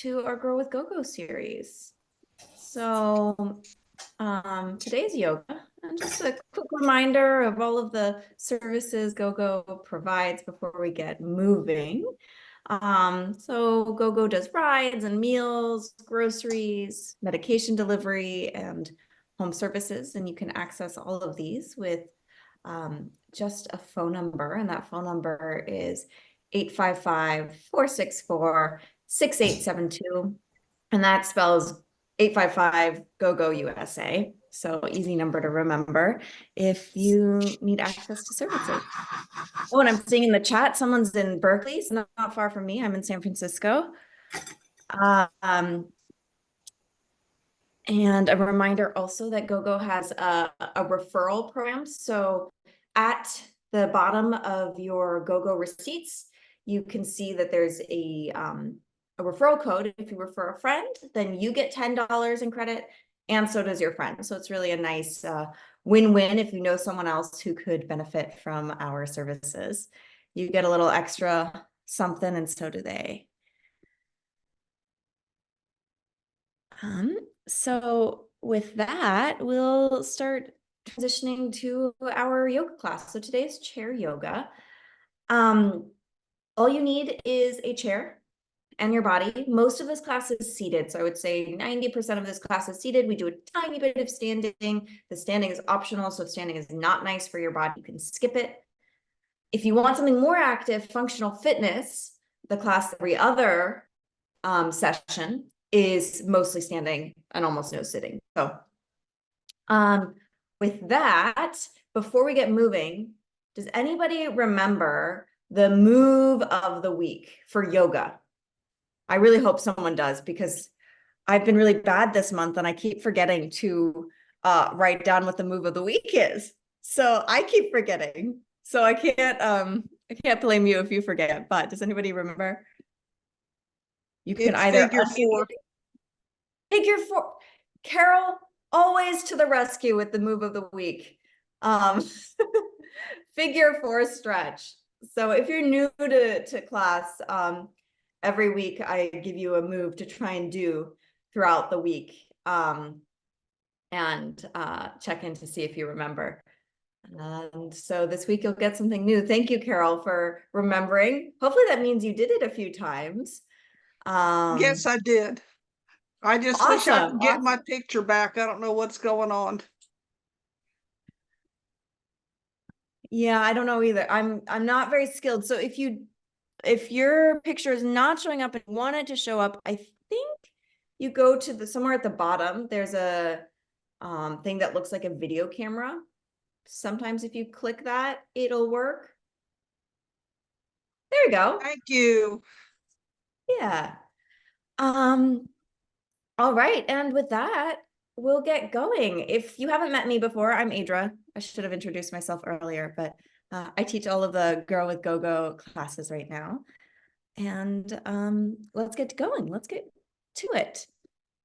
to our Grow with GoGo series. So today's yoga, and just a quick reminder of all of the services GoGo provides before we get moving. So GoGo does rides and meals, groceries, medication delivery, and home services, and you can access all of these with just a phone number, and that phone number is 855-464-6872, and that spells 855 GoGo USA. So easy number to remember if you need access to services. Oh, and I'm seeing in the chat, someone's in Berkeley, so not far from me. I'm in San Francisco. And a reminder also that GoGo has a referral program. So at the bottom of your GoGo receipts, you can see that there's a referral code. If you refer a friend, then you get $10 in credit, and so does your friend. So it's really a nice win-win if you know someone else who could benefit from our services. You get a little extra something, and so do they. So with that, we'll start transitioning to our yoga class. So today's chair yoga. All you need is a chair and your body. Most of this class is seated. So I would say 90% of this class is seated. We do a tiny bit of standing. The standing is optional. So if standing is not nice for your body, you can skip it. If you want something more active, functional fitness, the class every other session is mostly standing and almost no sitting. So with that, before we get moving, does anybody remember the move of the week for yoga? I really hope someone does, because I've been really bad this month and I keep forgetting to write down what the move of the week is. So I keep forgetting. So I can't blame you if you forget, but does anybody remember? You can It's either figure four. Figure four. Carol, always to the rescue with the move of the week. Figure four stretch. So if you're new to class, every week I give you a move to try and do throughout the week, and check in to see if you remember. And so this week you'll get something new. Thank you, Carol, for remembering. Hopefully that means you did it a few times. Yes, I did. I just wish I could get my Awesome. picture back. I don't know what's going on. Yeah, I don't know either. I'm not very skilled. So if your picture is not showing up and want it to show up, I think you go to the somewhere at the bottom. There's a thing that looks like a video camera. Sometimes if you click that, it'll work. There you go. Thank you. Yeah. All right, and with that, we'll get going. If you haven't met me before, I'm Adra. I should have introduced myself earlier, but I teach all of the Grow with GoGo classes right now. And let's get going. Let's get to it.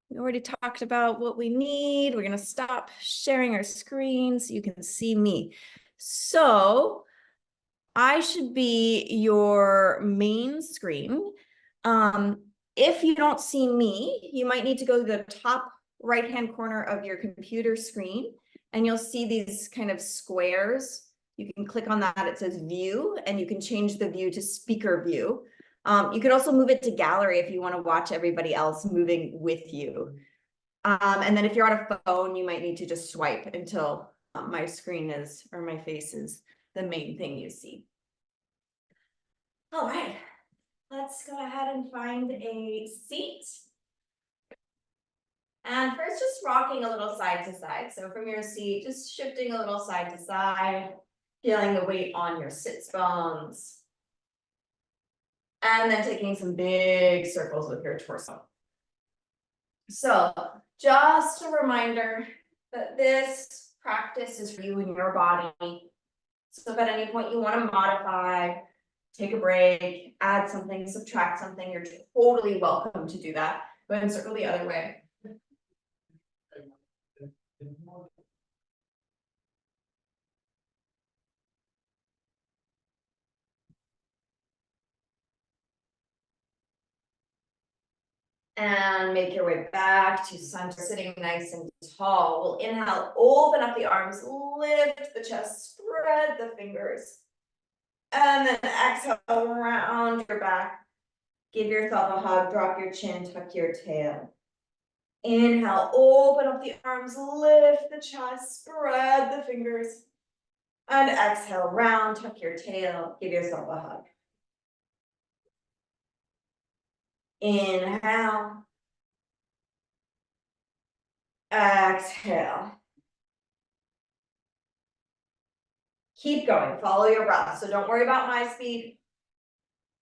We already talked about what we need. We're going to stop sharing our screen so you can see me. So I should be your main screen. If you don't see me, you might need to go to the top right-hand corner of your computer screen, and you'll see these kind of squares. You can click on that. It says view, and you can change the view to speaker view. You can also move it to gallery if you want to watch everybody else moving with you. And then if you're on a phone, you might need to just swipe until my screen is, or my face is the main thing you see. All right, let's go ahead and find a seat. And first, just rocking a little side to side. So from your seat, just shifting a little side to side, feeling the weight on your sits bones. And then taking some big circles with your torso. So just a reminder that this practice is for you and your body. So if at any point you want to modify, take a break, add something, subtract something, you're totally welcome to do that. Go ahead and circle the other way. And make your way back to center, sitting nice and tall. We'll inhale, open up the arms, lift the chest, spread the fingers. And then exhale, round your back. Give yourself a hug, drop your chin, tuck your tail. Inhale, open up the arms, lift the chest, spread the fingers. And exhale, round, tuck your tail, give yourself a hug. Inhale. Exhale. Keep going, follow your breath. So don't worry about my speed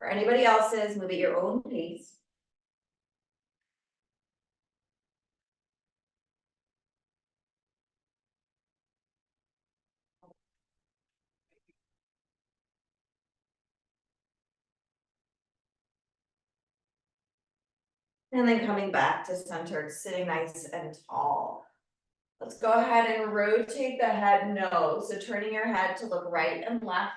or anybody else's, move at your own pace. And then coming back to center, sitting nice and tall. Let's go ahead and rotate the head nose. So turning your head to look right and left.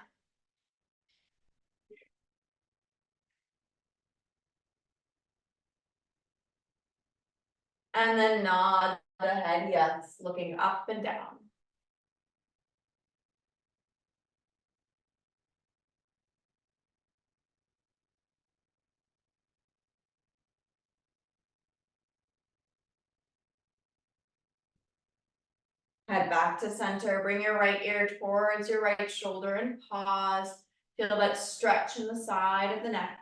And then nod the head yes, looking up and down. Head back to center, bring your right ear towards your right shoulder and pause. Feel that stretch in the side of the neck.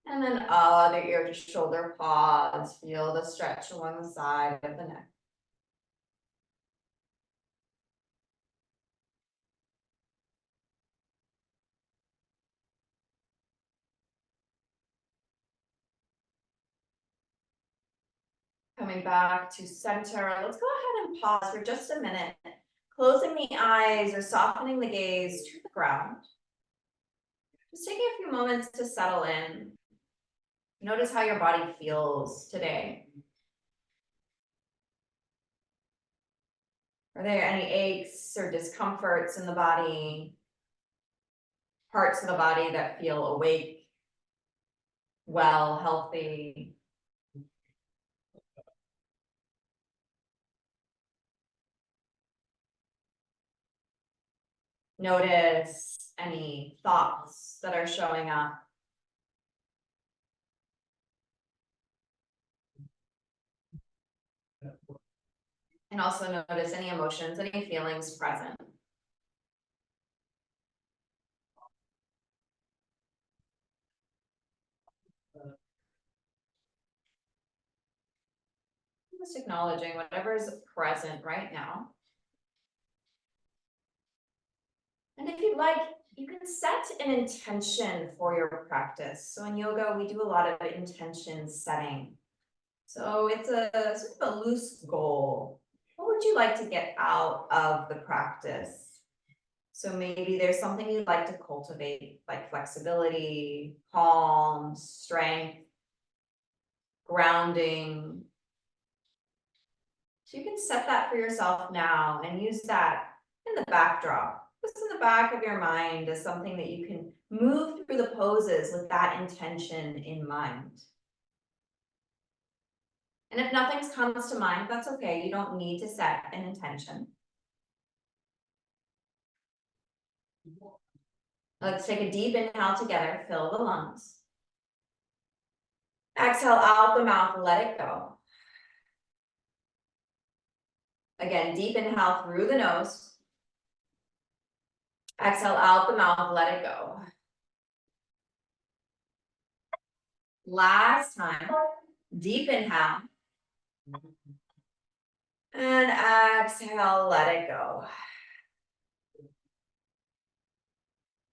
And then other ear to shoulder, pause. Feel the stretch along the side of the neck. Coming back to center, let's go ahead and pause for just a minute. Closing the eyes or softening the gaze to the ground. Just taking a few moments to settle in. Notice how your body feels today. Are there any aches or discomforts in the body? Parts of the body that feel awake, well, healthy? Notice any thoughts that are showing up. And also notice any emotions, any feelings present. Just acknowledging whatever is present right now. And if you'd like, you can set an intention for your practice. So in yoga, we do a lot of intention setting. So it's a sort of a loose goal. What would you like to get out of the practice? So maybe there's something you'd like to cultivate, like flexibility, calm, strength, grounding. So you can set that for yourself now and use that in the backdrop, just in the back of your mind as something that you can move through the poses with that intention in mind. And if nothing comes to mind, that's okay. You don't need to set an intention. Let's take a deep inhale together, fill the lungs. Exhale out the mouth, let it go. Again, deep inhale through the nose. Exhale out the mouth, let it go. Last time, deep inhale. And exhale, let it go.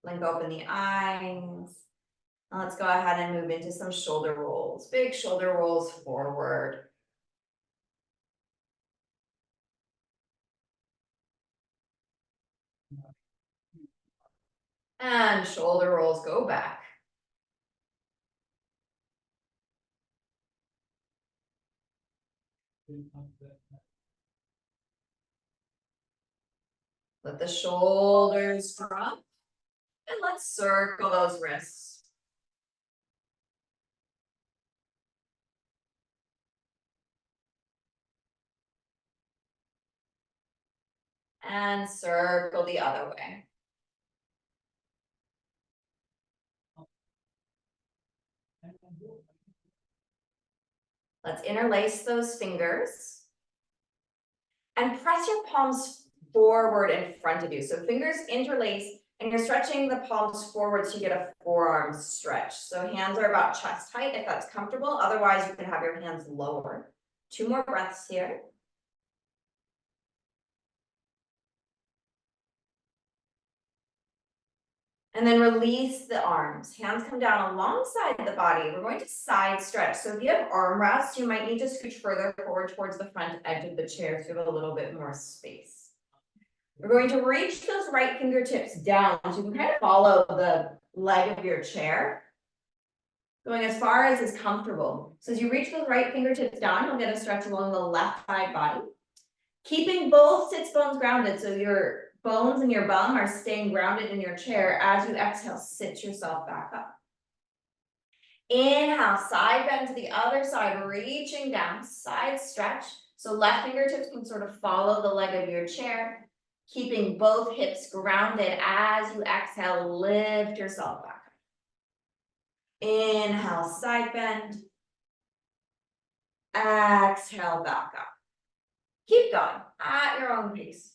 Blink open the eyes. Now let's go ahead and move into some shoulder rolls. Big shoulder rolls forward. And shoulder rolls go back. Let the shoulders drop. And let's circle those wrists. And circle the other way. Let's interlace those fingers. And press your palms forward in front of you. So fingers interlace and you're stretching the palms forward so you get a forearm stretch. So hands are about chest height if that's comfortable. Otherwise, you can have your hands lower. 2 more breaths here. And then release the arms. Hands come down alongside the body. We're going to side stretch. So if you have arm rests, you might need to scooch further forward towards the front edge of the chair so you have a little bit more space. We're going to reach those right fingertips down so you can kind of follow the leg of your chair, going as far as is comfortable. So as you reach those right fingertips down, you'll get a stretch along the left side body. Keeping both sits bones grounded, so your bones and your bum are staying grounded in your chair. As you exhale, sit yourself back up. Inhale, side bend to the other side, reaching down, side stretch. So left fingertips can sort of follow the leg of your chair, keeping both hips grounded. As you exhale, lift yourself back up. Inhale, side bend. Exhale, back up. Keep going at your own pace.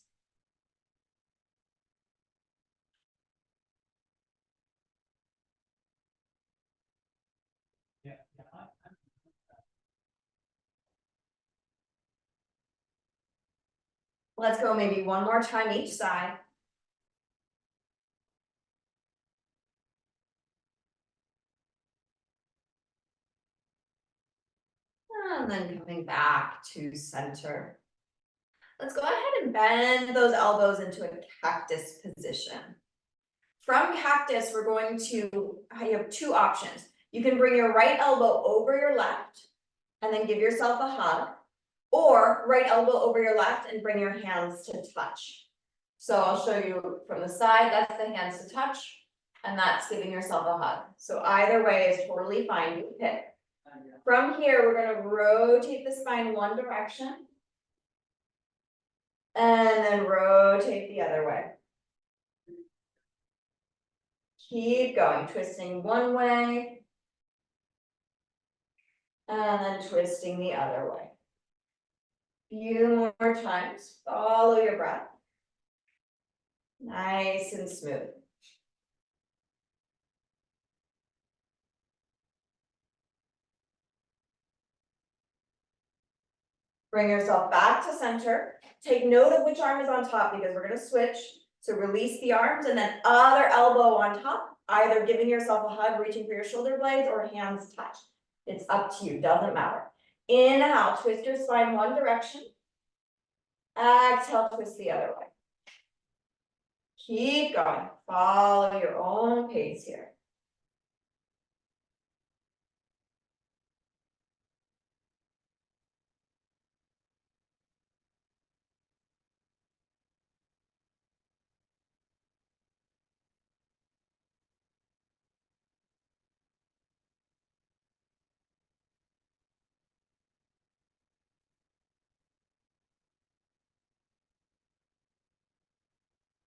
Let's go maybe one more time each side. And then coming back to center. Let's go ahead and bend those elbows into a cactus position. From cactus, we're going to, you have 2 options. You can bring your right elbow over your left and then give yourself a hug, or right elbow over your left and bring your hands to touch. So I'll show you from the side, that's the hands to touch, and that's giving yourself a hug. So either way is totally fine, you pick. From here, we're going to rotate the spine one direction, and then rotate the other way. Keep going, twisting one way, and then twisting the other way. Few more times, follow your breath. Nice and smooth. Bring yourself back to center. Take note of which arm is on top because we're going to switch. So release the arms and then other elbow on top, either giving yourself a hug, reaching for your shoulder blades, or hands touch. It's up to you, doesn't matter. Inhale, twist your spine one direction. Exhale, twist the other way. Keep going. Follow your own pace here.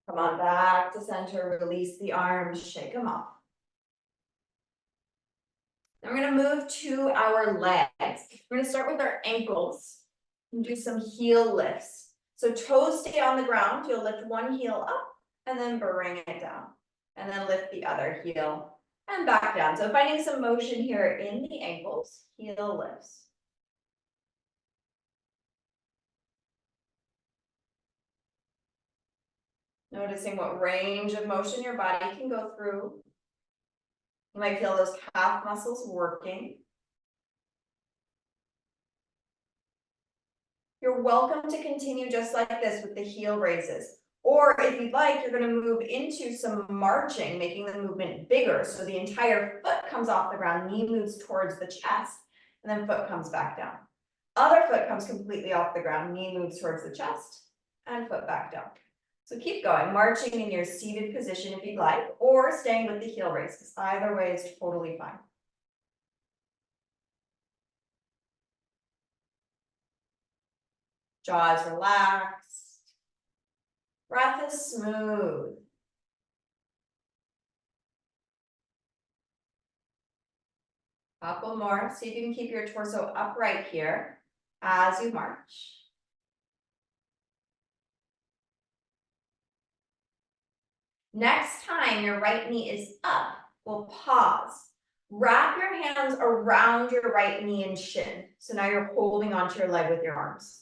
Come on back to center, release the arms, shake them off. Then we're going to move to our legs. We're going to start with our ankles and do some heel lifts. So toes stay on the ground, you'll lift one heel up and then bring it down. And then lift the other heel and back down. So finding some motion here in the ankles, heel lifts. Noticing what range of motion your body can go through. You might feel those calf muscles working. You're welcome to continue just like this with the heel raises. Or if you'd like, you're going to move into some marching, making the movement bigger. So the entire foot comes off the ground, knee moves towards the chest, and then foot comes back down. Other foot comes completely off the ground, knee moves towards the chest, and foot back down. So keep going, marching in your seated position if you'd like, or staying with the heel raise, because either way is totally fine. Jaws relaxed. Breath is smooth. Couple more. See if you can keep your torso upright here as you march. Next time your right knee is up, we'll pause. Wrap your hands around your right knee and shin. So now you're holding onto your leg with your arms.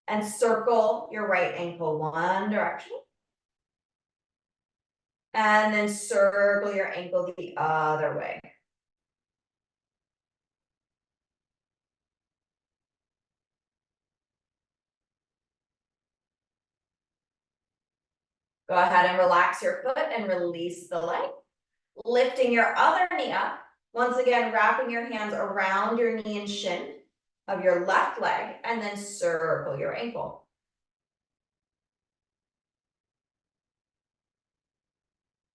And circle your right ankle one direction. And then circle your ankle the other way. Go ahead and relax your foot and release the leg. Lifting your other knee up. Once again, wrapping your hands around your knee and shin of your left leg, and then circle your ankle.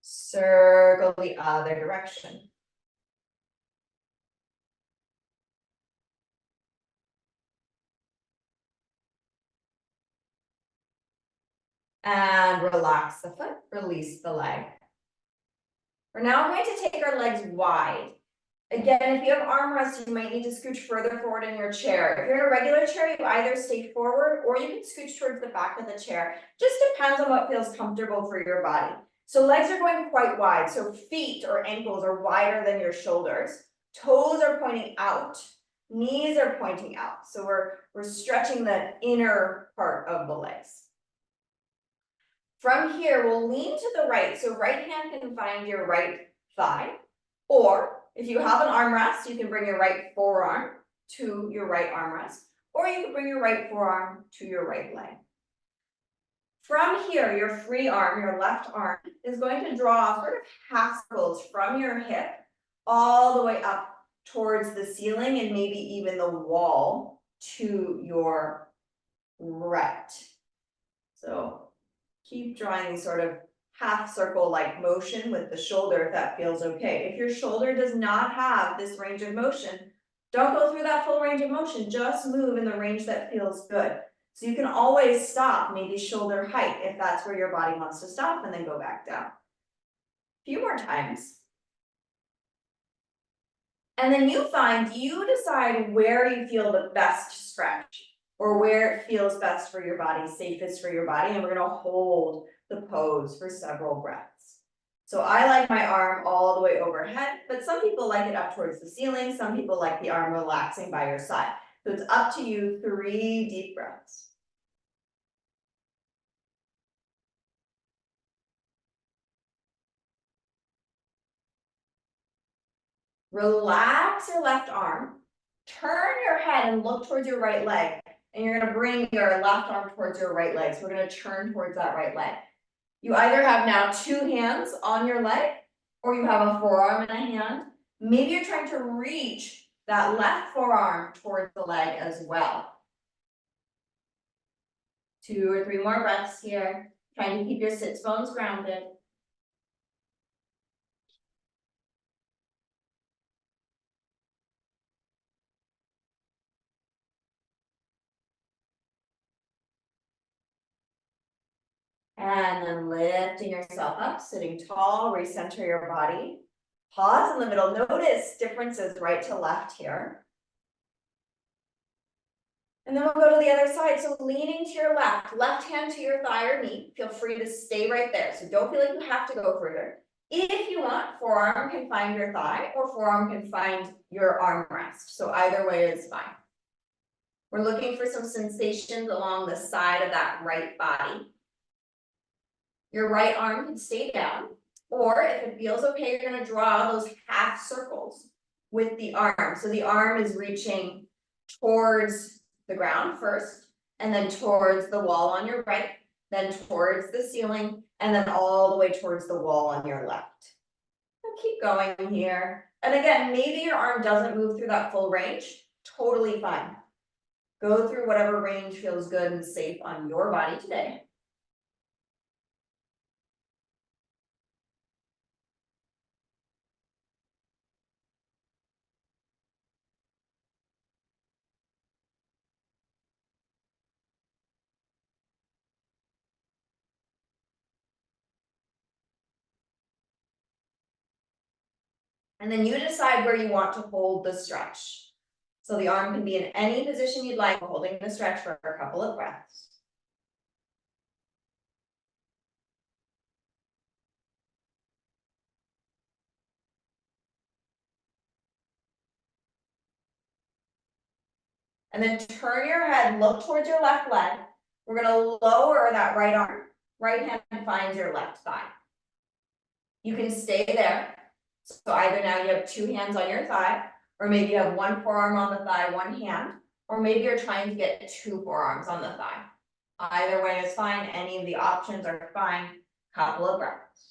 Circle the other direction. And relax the foot, release the leg. We're now going to take our legs wide. Again, if you have armrests, you might need to scooch further forward in your chair. If you're in a regular chair, you either stay forward or you can scooch towards the back of the chair. Just depends on what feels comfortable for your body. So legs are going quite wide. So feet or ankles are wider than your shoulders. Toes are pointing out. Knees are pointing out. So we're stretching the inner part of the legs. From here, we'll lean to the right. So right hand can find your right thigh. Or if you have an armrest, you can bring your right forearm to your right armrest. Or you can bring your right forearm to your right leg. From here, your free arm, your left arm, is going to draw sort of half circles from your hip all the way up towards the ceiling and maybe even the wall to your right. So keep drawing these sort of half circle like motion with the shoulder if that feels okay. If your shoulder does not have this range of motion, don't go through that full range of motion, just move in the range that feels good. So you can always stop, maybe shoulder height if that's where your body wants to stop, and then go back down. A few more times. And then you decide where you feel the best stretch or where it feels best for your body, safest for your body, and we're gonna hold the pose for several breaths. So I like my arm all the way overhead, but some people like it up towards the ceiling. Some people like the arm relaxing by your side. So it's up to you, 3 deep breaths. Relax your left arm, turn your head and look towards your right leg, and you're gonna bring your left arm towards your right leg. So we're gonna turn towards that right leg. You either have now 2 hands on your leg, or you have a forearm in a hand. Maybe you're trying to reach that left forearm towards the leg as well. 2 or 3 more breaths here, trying to keep your sits bones grounded. And then lifting yourself up, sitting tall, recenter your body. Pause in the middle, notice differences right to left here. And then we'll go to the other side. So leaning to your left hand to your thigh or knee. Feel free to stay right there. So don't feel like you have to go further. If you want, forearm can find your thigh or forearm can find your armrest. So either way is fine. We're looking for some sensations along the side of that right body. Your right arm can stay down, or if it feels okay, you're going to draw those half circles with the arm. So the arm is reaching towards the ground first, and then towards the wall on your right, then towards the ceiling, and then all the way towards the wall on your left. And keep going here. And again, maybe your arm doesn't move through that full range. Totally fine. Go through whatever range feels good and safe on your body today. And then you decide where you want to hold the stretch. So the arm can be in any position you'd like, holding the stretch for a couple of breaths. And then turn your head, look towards your left leg. We're gonna lower that right arm. Right hand finds your left thigh. You can stay there. So either now you have two hands on your thigh, or maybe you have one forearm on the thigh, one hand, or maybe you're trying to get two forearms on the thigh. Either way is fine. Any of the options are fine. Couple of breaths.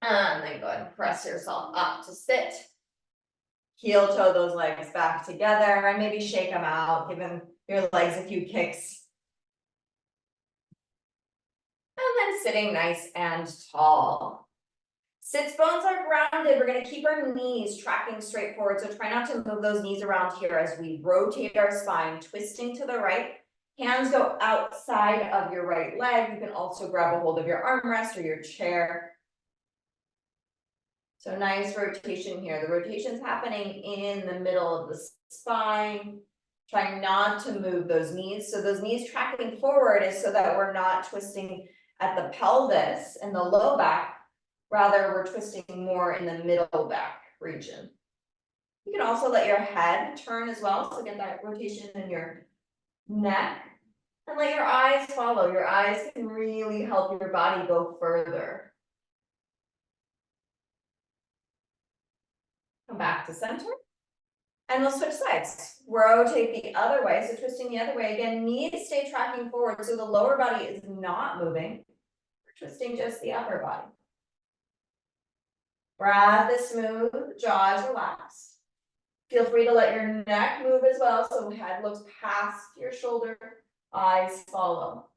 And then go ahead and press yourself up to sit. Heel toe those legs back together and maybe shake them out, giving your legs a few kicks. And then sitting nice and tall. Sits bones are grounded. We're going to keep our knees tracking straight forward. So try not to move those knees around here as we rotate our spine, twisting to the right. Hands go outside of your right leg. You can also grab a hold of your armrest or your chair. So nice rotation here. The rotation's happening in the middle of the spine. Trying not to move those knees. So those knees tracking forward is so that we're not twisting at the pelvis and the low back. Rather, we're twisting more in the middle back region. You can also let your head turn as well. So get that rotation in your neck. And let your eyes follow. Your eyes can really help your body go further. Come back to center. And we'll switch sides. Rotate the other way. So twisting the other way. Again, knees stay tracking forward. So the lower body is not moving. We're twisting just the upper body. Breath is smooth. Jaw is relaxed. Feel free to let your neck move as well. So head looks past your shoulder. Eyes follow.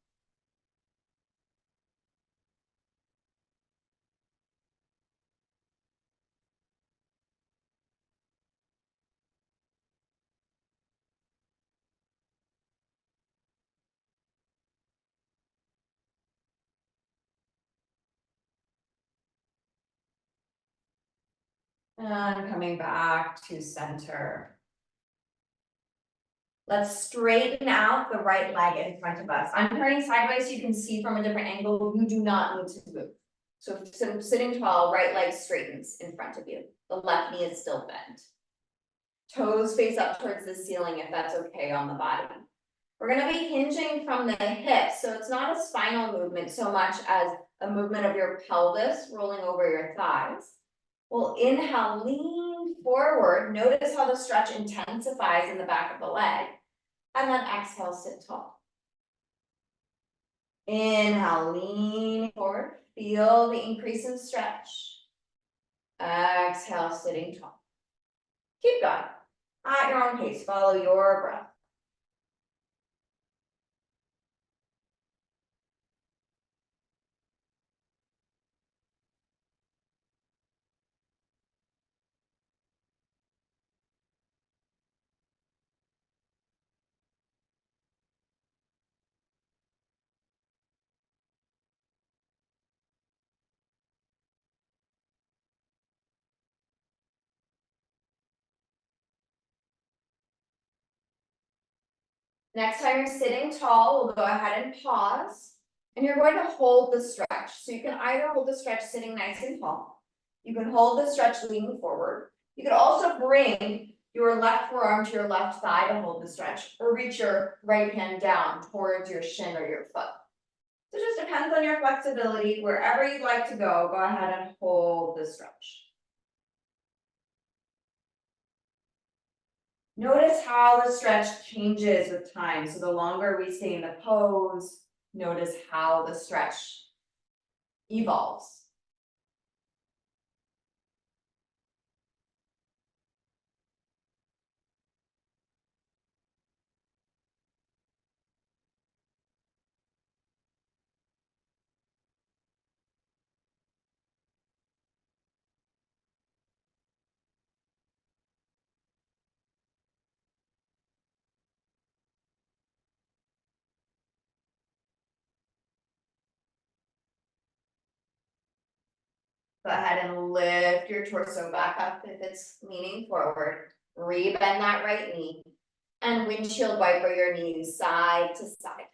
And coming back to center. Let's straighten out the right leg in front of us. I'm turning sideways so you can see from a different angle. You do not need to move. So sitting tall, right leg straightens in front of you. The left knee is still bent. Toes face up towards the ceiling if that's okay on the body. We're going to be hinging from the hips, so it's not a spinal movement so much as a movement of your pelvis rolling over your thighs. We'll inhale, lean forward. Notice how the stretch intensifies in the back of the leg. And then exhale, sit tall. Inhale, lean forward. Feel the increase in stretch. Exhale, sitting tall. Keep going. At your own pace, follow your breath. Next time you're sitting tall, we'll go ahead and pause. And you're going to hold the stretch. So you can either hold the stretch sitting nice and tall. You can hold the stretch leaning forward. You could also bring your left forearm to your left thigh to hold the stretch, or reach your right hand down towards your shin or your foot. So it just depends on your flexibility. Wherever you'd like to go ahead and hold the stretch. Notice how the stretch changes with time. So the longer we stay in the pose, notice how the stretch evolves. Go ahead and lift your torso back up if it's leaning forward. Rebend that right knee. And windshield wiper your knees side to side.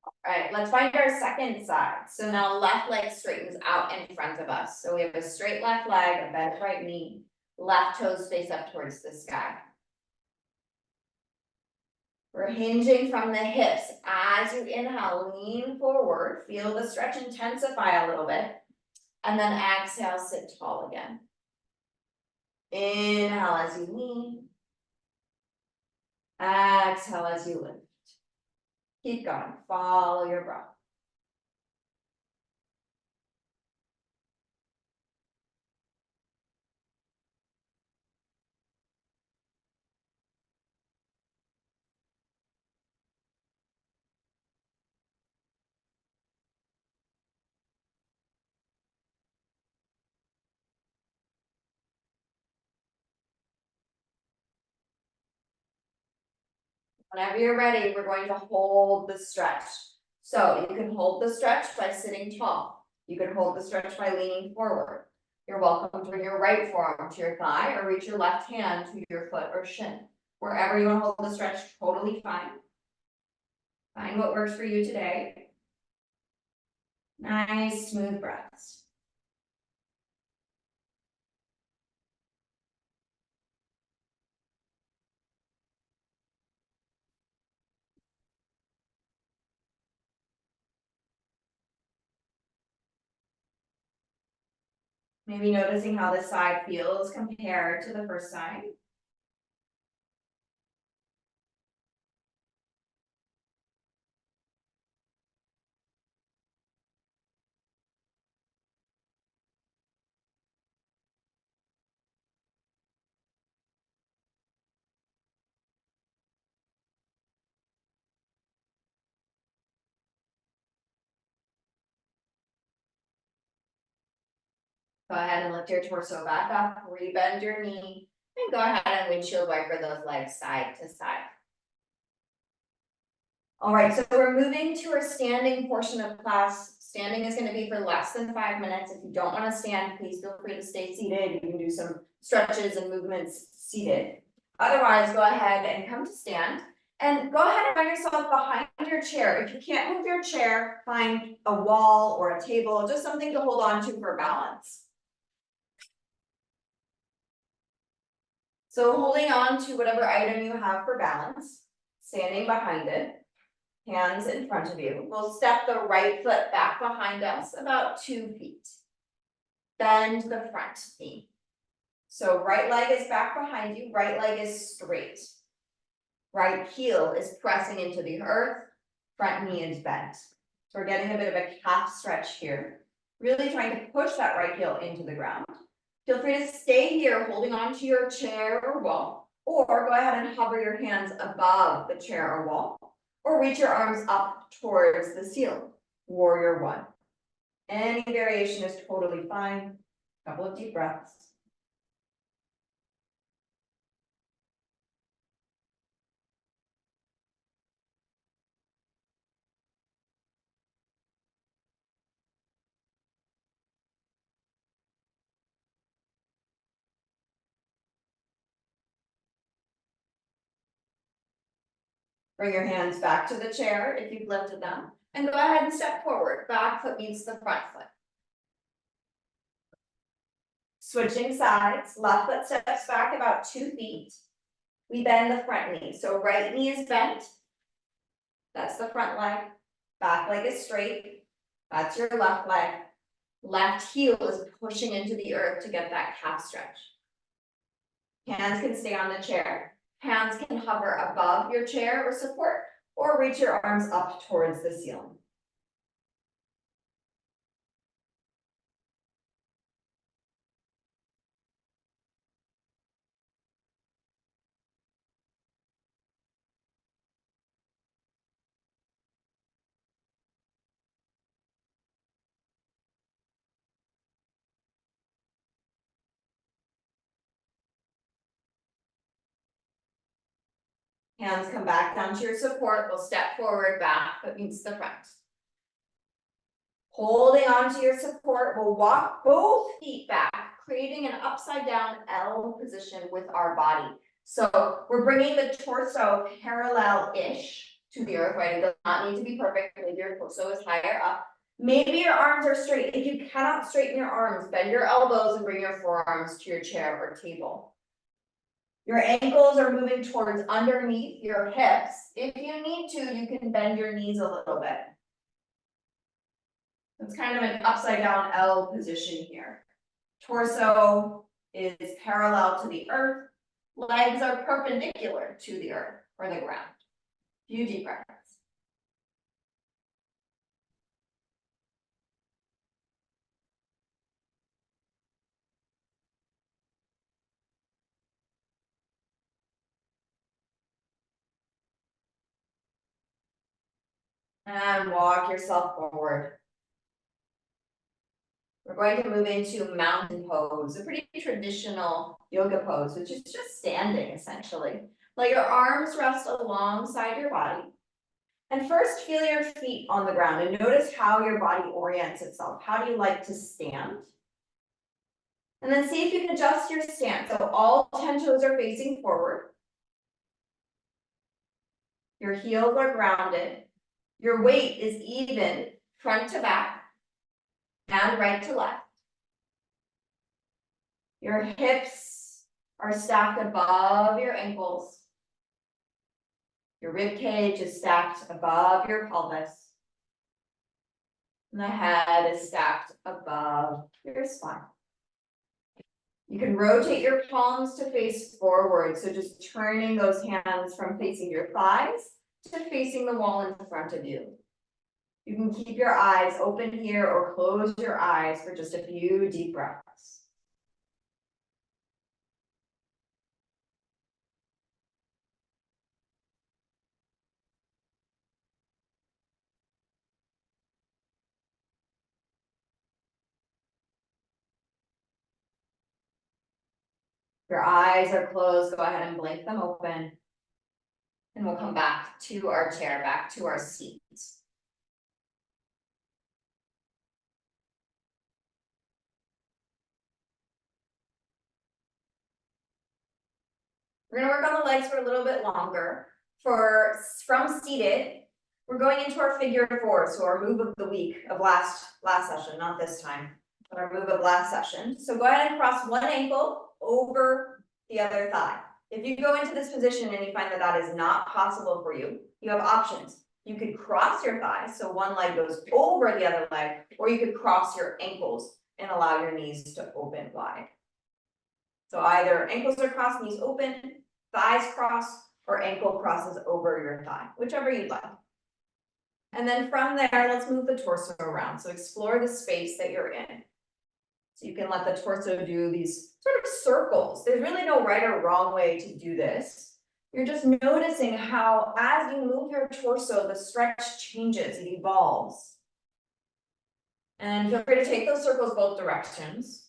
All right, let's find our second side. So now left leg straightens out in front of us. So we have a straight left leg, a bent right knee, left toes face up towards the sky. We're hinging from the hips. As you inhale, lean forward, feel the stretch intensify a little bit. And then exhale, sit tall again. Inhale as you lean. Exhale as you lift. Keep going, follow your breath. Whenever you're ready, we're going to hold the stretch. So you can hold the stretch by sitting tall. You can hold the stretch by leaning forward. You're welcome to bring your right forearm to your thigh or reach your left hand to your foot or shin. Wherever you want to hold the stretch, totally fine. Find what works for you today. Nice, smooth breaths. Maybe noticing how this side feels compared to the first side. Go ahead and lift your torso back up, rebend your knee, and go ahead and windshield wiper those legs side to side. All right, so we're moving to our standing portion of class. Standing is going to be for less than 5 minutes. If you don't want to stand, please feel free to stay seated. You can do some stretches and movements seated. Otherwise, go ahead and come to stand. And go ahead and find yourself behind your chair. If you can't move your chair, find a wall or a table, just something to hold on to for balance. So holding on to whatever item you have for balance, standing behind it, hands in front of you. We'll step the right foot back behind us about 2 feet. Bend the front knee. So right leg is back behind you, right leg is straight. Right heel is pressing into the earth, front knee is bent. So we're getting a bit of a calf stretch here. Really trying to push that right heel into the ground. Feel free to stay here holding on to your chair or wall, or go ahead and hover your hands above the chair or wall, or reach your arms up towards the ceiling, warrior one. Any variation is totally fine. Couple of deep breaths. Bring your hands back to the chair if you've lifted them, and go ahead and step forward. Back foot meets the front foot. Switching sides, left foot steps back about 2 feet. We bend the front knee, so right knee is bent. That's the front leg. Back leg is straight. That's your left leg. Left heel is pushing into the earth to get that calf stretch. Hands can stay on the chair. Hands can hover above your chair or support, or reach your arms up towards the ceiling. Hands come back down to your support. We'll step forward, back, that means the front. Holding on to your support, we'll walk both feet back, creating an upside down L position with our body. So we're bringing the torso parallel-ish to the earth, right? It does not need to be perfect. Maybe your torso is higher up. Maybe your arms are straight. If you cannot straighten your arms, bend your elbows and bring your forearms to your chair or table. Your ankles are moving towards underneath your hips. If you need to, you can bend your knees a little bit. It's kind of an upside down L position here. Torso is parallel to the earth. Legs are perpendicular to the earth or the ground. Few deep breaths. And walk yourself forward. We're going to move into mountain pose, a pretty traditional yoga pose, which is just standing essentially. Let your arms rest alongside your body. And first feel your feet on the ground and notice how your body orients itself. How do you like to stand? And then see if you can adjust your stance. So all 10 toes are facing forward. Your heels are grounded. Your weight is even front to back and right to left. Your hips are stacked above your ankles. Your rib cage is stacked above your pelvis. And the head is stacked above your spine. You can rotate your palms to face forward. So just turning those hands from facing your thighs to facing the wall in front of you. You can keep your eyes open here or close your eyes for just a few deep breaths. Your eyes are closed, go ahead and blink them open. And we'll come back to our chair, back to our seat. We're gonna work on the legs for a little bit longer. From seated, we're going into our figure four, so our move of the week of last session, not this time, but our move of last session. So go ahead and cross one ankle over the other thigh. If you go into this position and you find that that is not possible for you, you have options. You could cross your thighs, so one leg goes over the other leg, or you could cross your ankles and allow your knees to open wide. So either ankles are crossed, knees open, thighs cross, or ankle crosses over your thigh, whichever you'd like. And then from there, let's move the torso around. So explore the space that you're in. So you can let the torso do these sort of circles. There's really no right or wrong way to do this. You're just noticing how as you move your torso, the stretch changes, it evolves. And feel free to take those circles both directions.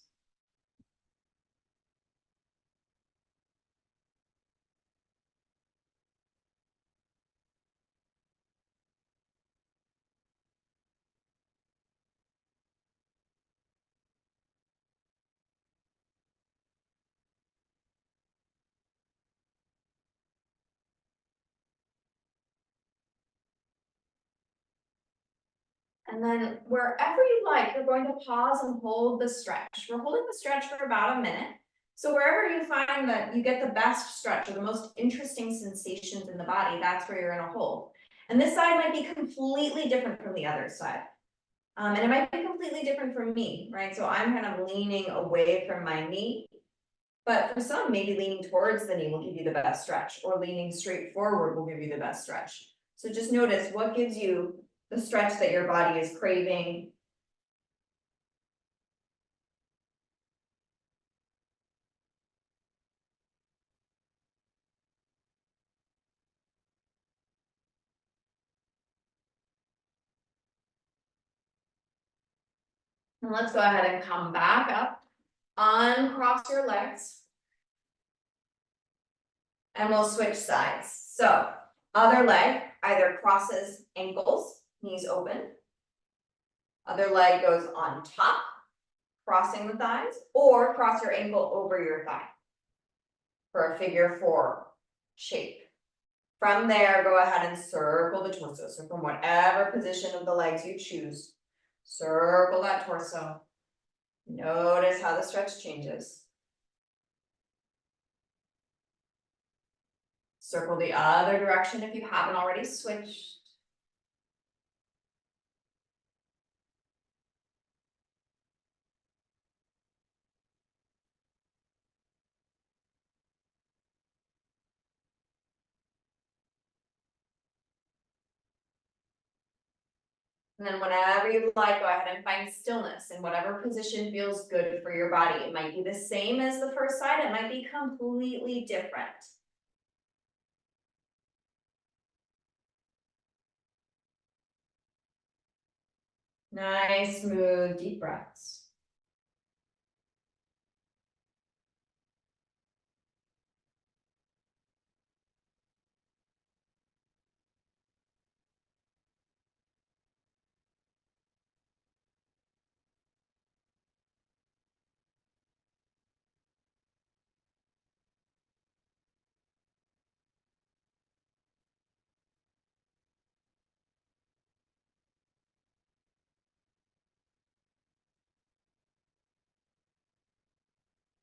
And then wherever you like, you're going to pause and hold the stretch. We're holding the stretch for about a minute. So wherever you find that you get the best stretch or the most interesting sensations in the body, that's where you're going to hold. And this side might be completely different from the other side. And it might be completely different from me, right? So I'm kind of leaning away from my knee. But for some, maybe leaning towards the knee will give you the best stretch, or leaning straight forward will give you the best stretch. So just notice what gives you the stretch that your body is craving. And let's go ahead and come back up, uncross your legs. And we'll switch sides. So other leg either crosses ankles, knees open. Other leg goes on top, crossing the thighs, or cross your ankle over your thigh for a figure 4 shape. From there, go ahead and circle the torso. So from whatever position of the legs you choose, circle that torso. Notice how the stretch changes. Circle the other direction if you haven't already switched. And then whenever you like, go ahead and find stillness in whatever position feels good for your body. It might be the same as the first side, it might be completely different. Nice, smooth, deep breaths.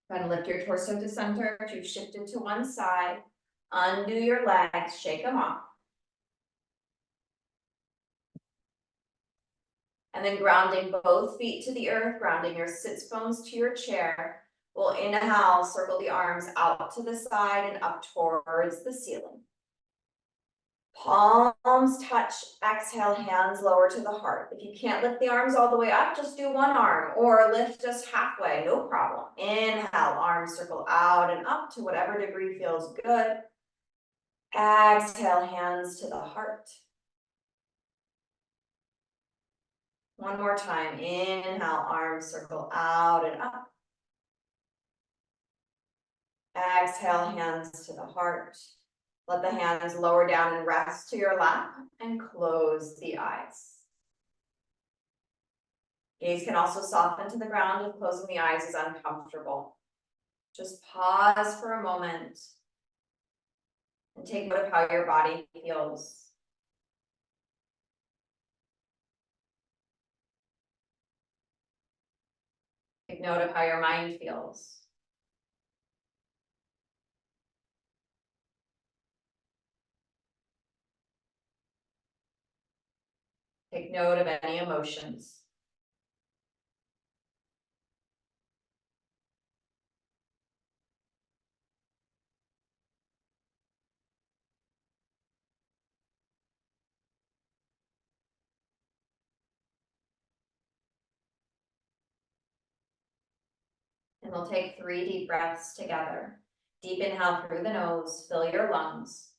Then lift your torso to center. If you've shifted to one side, undo your legs, shake them off. And then grounding both feet to the earth, grounding your sits bones to your chair. We'll inhale, circle the arms out to the side and up towards the ceiling. Palms touch, exhale, hands lower to the heart. If you can't lift the arms all the way up, just do one arm or lift just halfway, no problem. Inhale, arms circle out and up to whatever degree feels good. Exhale, hands to the heart. One more time, inhale, arms circle out and up. Exhale, hands to the heart. Let the hands lower down and rest to your lap and close the eyes. Gaze can also soften to the ground if closing the eyes is uncomfortable. Just pause for a moment and take note of how your body feels. Take note of how your mind feels. Take note of any emotions. And we'll take 3 deep breaths together. Deep inhale through the nose, fill your lungs.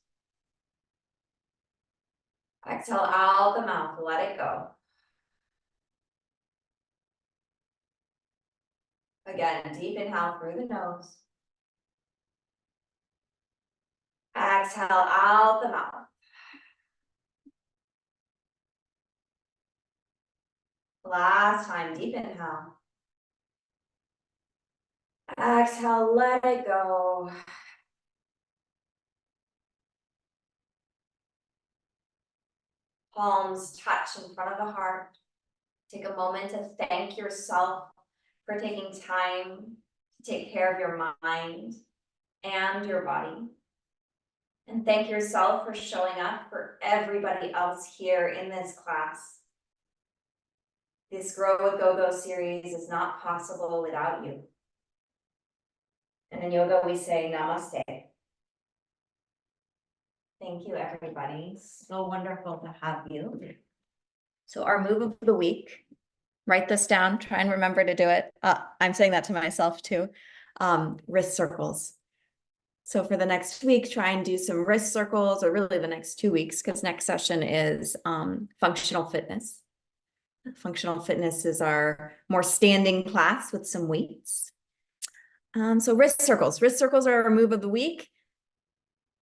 Exhale out the mouth, let it go. Again, deep inhale through the nose. Exhale out the mouth. Last time, deep inhale. Exhale, let it go. Palms touch in front of the heart. Take a moment to thank yourself for taking time to take care of your mind and your body. And thank yourself for showing up for everybody else here in this class. This Grow with GoGo series is not possible without you. And in yoga, we say namaste. Thank you, everybody. So wonderful to have you. So our move of the week, write this down, try and remember to do it. I'm saying that to myself too. Wrist circles. So for the next week, try and do some wrist circles, or really the next 2 weeks, because next session is functional fitness. Functional fitness is our more standing class with some weights. So wrist circles are our move of the week.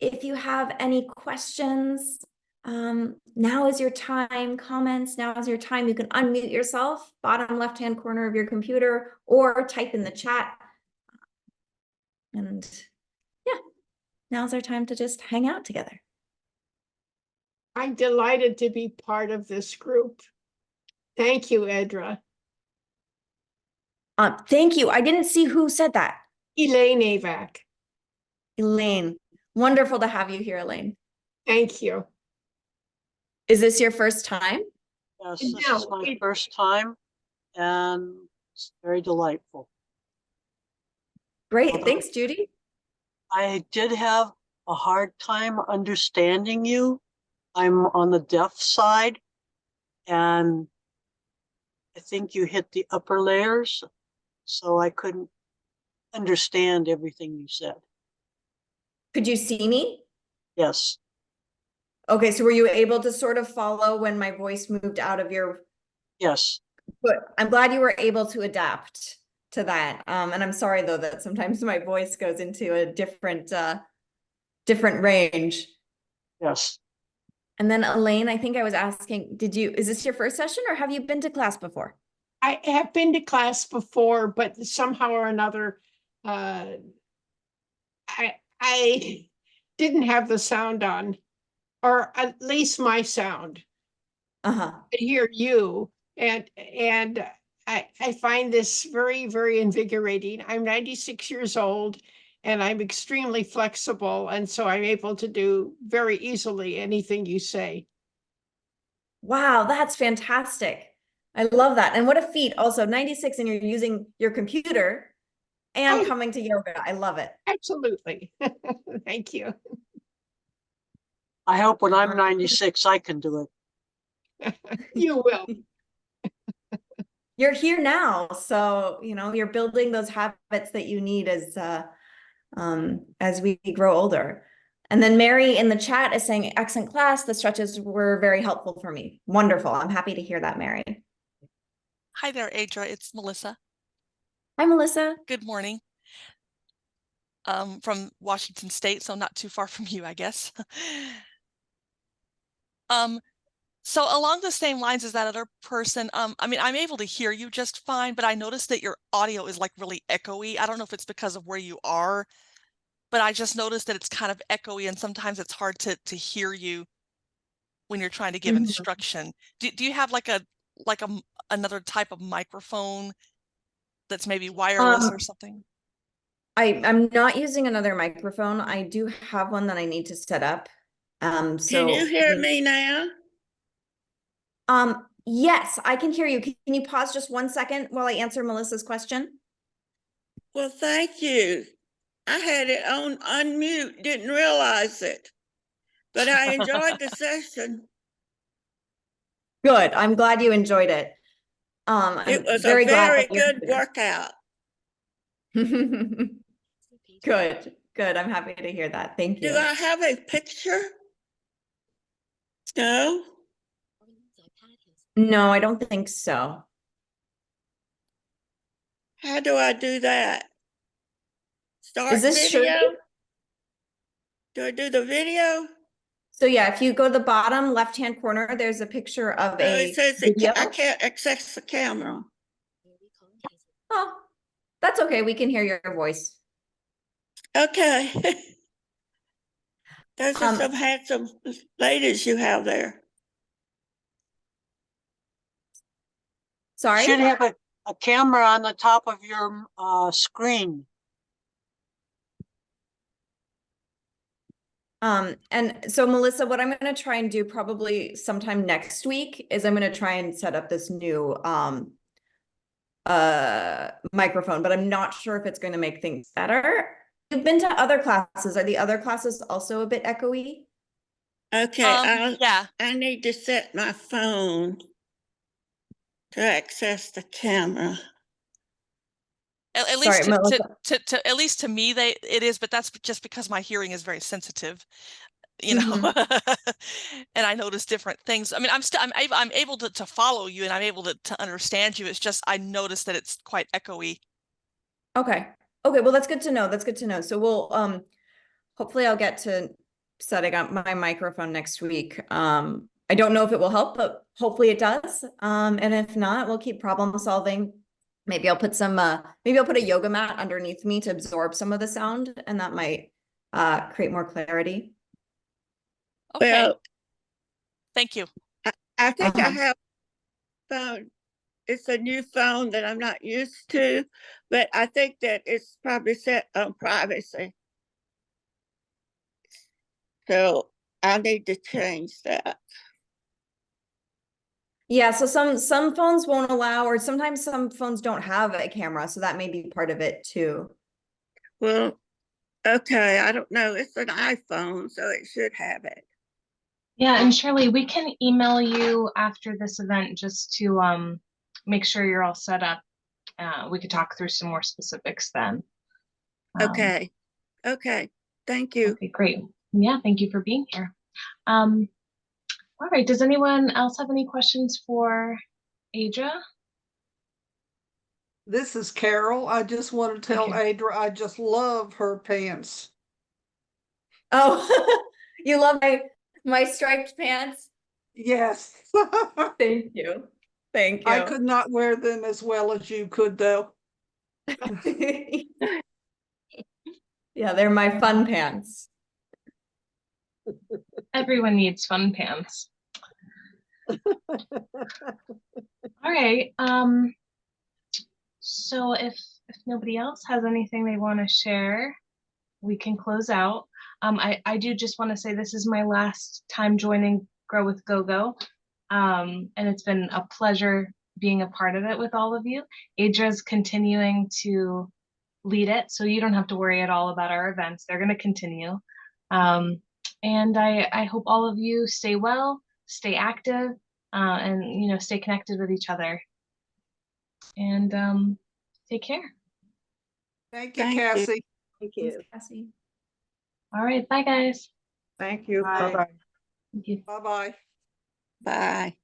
if you have any questions, now is your time. Comments, now is your time. You can unmute yourself, bottom left-hand corner of your computer, or type in the chat. And yeah, now's our time to just hang out together. I'm delighted to be part of this group. Thank you, Edra. Thank you. I didn't see who said that. Elaine Avac. Elaine. Wonderful to have you here, Elaine. Thank you. Is this your first time? Yes, this is my first time, and it's very delightful. Great. Thanks, Judy. I did have a hard time understanding you. I'm on the deaf side, and I think you hit the upper layers, so I couldn't understand everything you said. Could you see me? Yes. Okay, so were you able to sort of follow when my voice moved out of your... Yes. But I'm glad you were able to adapt to that. And I'm sorry though that sometimes my voice goes into a different range. Yes. And then Elaine, I think I was asking, is this your first session or have you been to class before? I have been to class before, but somehow or another, I didn't have the sound on, or at least my sound. Uh-huh. I hear you, and I find this very, very invigorating. I'm 96 years old, and I'm extremely flexible, and so I'm able to do very easily anything you say. Wow, that's fantastic. I love that. And what a feat. Also, 96 and you're using your computer and coming to yoga. I love it. Absolutely. Thank you. I hope when I'm 96, I can do it. You will. You're here now. So, you're building those habits that you need as we grow older. And then Mary in the chat is saying, excellent class. The stretches were very helpful for me. Wonderful. I'm happy to hear that, Mary. Hi there, Adra. It's Melissa. Hi, Melissa. Good morning. From Washington State, so not too far from you, I guess. So along the same lines as that other person, I mean, I'm able to hear you just fine, but I noticed that your audio is like really echoey. I don't know if it's because of where you are, but I just noticed that it's kind of echoey and sometimes it's hard to hear you when you're trying to give instruction. Do you have like another type of microphone that's maybe wireless or something? I'm not using another microphone. I do have one that I need to set up. Can you hear me now? Yes, I can hear you. Can you pause just 1 second while I answer Melissa's question? Well, thank you. I had it on unmute, didn't realize it, but I enjoyed the session. Good. I'm glad you enjoyed it. It was very a very glad good workout. Good. Good. I'm happy to hear that. Thank you. Do I have a picture? No? No, I don't think so. How do I do that? Start Is this video? Shirley? Do I do the video? So yeah, if you go to the bottom left-hand corner, there's a picture of a it says video. I can't access the camera. Oh, that's okay. We can hear your voice. Okay. Those are some handsome ladies you have there. Sorry? You should have a camera on the top of your screen. And so Melissa, what I'm going to try and do probably sometime next week is I'm going to try and set up this new microphone, but I'm not sure if it's going to make things better. You've been to other classes. Are the other classes also a bit echoey? Okay, yeah. I need to set my phone to access the camera. At least to me, it is, but that's just because my hearing is very sensitive, you know. And I notice different things. I mean, I'm able to follow you and I'm able to understand you. It's just I notice that it's quite echoey. Okay. Well, that's good to know. So we'll hopefully I'll get to setting up my microphone next week. I don't know if it will help, but hopefully it does. And if not, we'll keep problem solving. Maybe I'll put maybe I'll put a yoga mat underneath me to absorb some of the sound, and that might create more clarity. Okay, Well, thank you. I think I Uh-huh. have phone. It's a new phone that I'm not used to, but I think that it's probably set on privacy. So I need to change that. Yeah, so some phones won't allow, or sometimes some phones don't have a camera, so that may be part of it too. Well, okay, I don't know. It's an iPhone, so it should have it. Yeah, and Shirley, we can email you after this event just to make sure you're all set up. We could talk through some more specifics then. Okay. Okay. Thank you. Okay, great. Yeah, thank you for being here. All right, does anyone else have any questions for Adra? This is Carol. I just want to tell Okay. Adra I just love her pants. Oh, you love my striped pants? Yes. Thank you. Thank you. I could not wear them as well as you could, though. Yeah, they're my fun pants. Everyone needs fun pants. All right. So if nobody else has anything they want to share, we can close out. I do just want to say this is my last time joining Grow with GoGo. And it's been a pleasure being a part of it with all of you. Adra's continuing to lead it, so you don't have to worry at all about our events. They're going to continue. And I hope all of you stay well, stay active, and stay connected with each other. And take care. Thank you, Thank you. Cassie. Thank Thanks, you. Cassie. All right, bye guys. Thank you. Bye. Bye-bye. Thank you. Bye-bye. Bye.